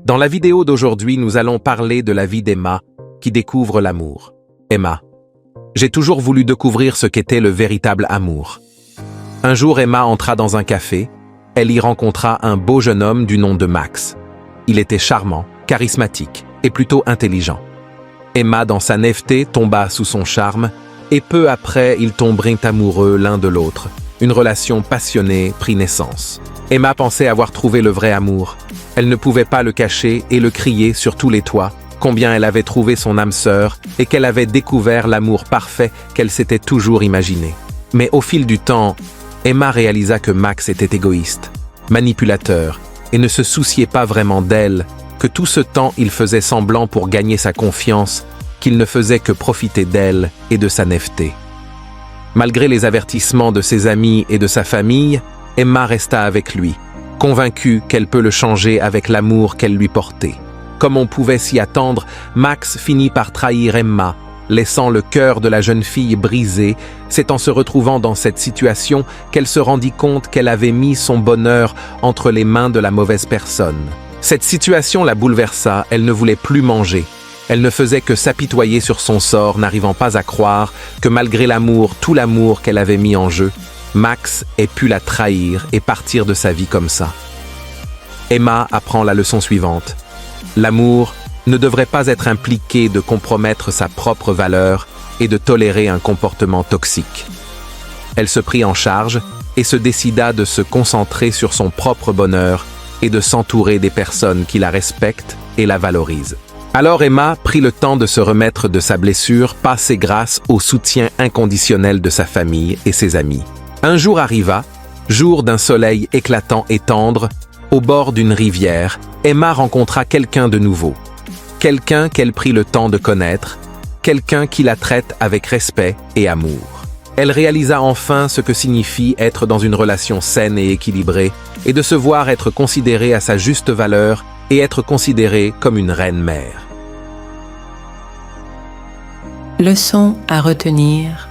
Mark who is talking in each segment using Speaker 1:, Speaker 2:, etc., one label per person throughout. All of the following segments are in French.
Speaker 1: Dans la vidéo d'aujourd'hui, nous allons parler de la vie d'Emma, qui découvre l'amour. Emma. J'ai toujours voulu découvrir ce qu'était le véritable amour. Un jour, Emma entra dans un café. Elle y rencontra un beau jeune homme du nom de Max. Il était charmant, charismatique et plutôt intelligent. Emma, dans sa naïveté, tomba sous son charme, et peu après, ils tombèrent amoureux l'un de l'autre. Une relation passionnée prit naissance. Emma pensait avoir trouvé le vrai amour. Elle ne pouvait pas le cacher et le crier sur tous les toits, combien elle avait trouvé son âme sœur et qu'elle avait découvert l'amour parfait qu'elle s'était toujours imaginé. Mais au fil du temps, Emma réalisa que Max était égoïste, manipulateur et ne se souciait pas vraiment d'elle, que tout ce temps il faisait semblant pour gagner sa confiance, qu'il ne faisait que profiter d'elle et de sa naïveté. Malgré les avertissements de ses amis et de sa famille, Emma resta avec lui, convaincue qu'elle peut le changer avec l'amour qu'elle lui portait. Comme on pouvait s'y attendre, Max finit par trahir Emma, laissant le cœur de la jeune fille brisé. C'est en se retrouvant dans cette situation qu'elle se rendit compte qu'elle avait mis son bonheur entre les mains de la mauvaise personne. Cette situation la bouleversa, elle ne voulait plus manger. Elle ne faisait que s'apitoyer sur son sort, n'arrivant pas à croire que malgré l'amour, tout l'amour qu'elle avait mis en jeu, Max ait pu la trahir et partir de sa vie comme ça. Emma apprend la leçon suivante. L'amour ne devrait pas être impliqué de compromettre sa propre valeur et de tolérer un comportement toxique. Elle se prit en charge et se décida de se concentrer sur son propre bonheur et de s'entourer des personnes qui la respectent et la valorisent. Alors Emma prit le temps de se remettre de sa blessure, passée grâce au soutien inconditionnel de sa famille et ses amis. Un jour arriva, jour d'un soleil éclatant et tendre, au bord d'une rivière, Emma rencontra quelqu'un de nouveau. Quelqu'un qu'elle prit le temps de connaître, quelqu'un qui la traite avec respect et amour. Elle réalisa enfin ce que signifie être dans une relation saine et équilibrée, et de se voir être considérée à sa juste valeur et être considérée comme une reine-mère.
Speaker 2: Leçon à retenir.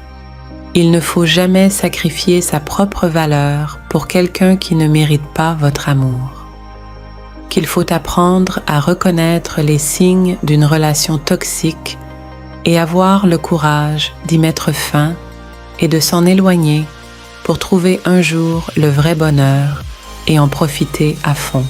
Speaker 2: Il ne faut jamais sacrifier sa propre valeur pour quelqu'un qui ne mérite pas votre amour. Qu'il faut apprendre à reconnaître les signes d'une relation toxique et avoir le courage d'y mettre fin et de s'en éloigner pour trouver un jour le vrai bonheur et en profiter à fond.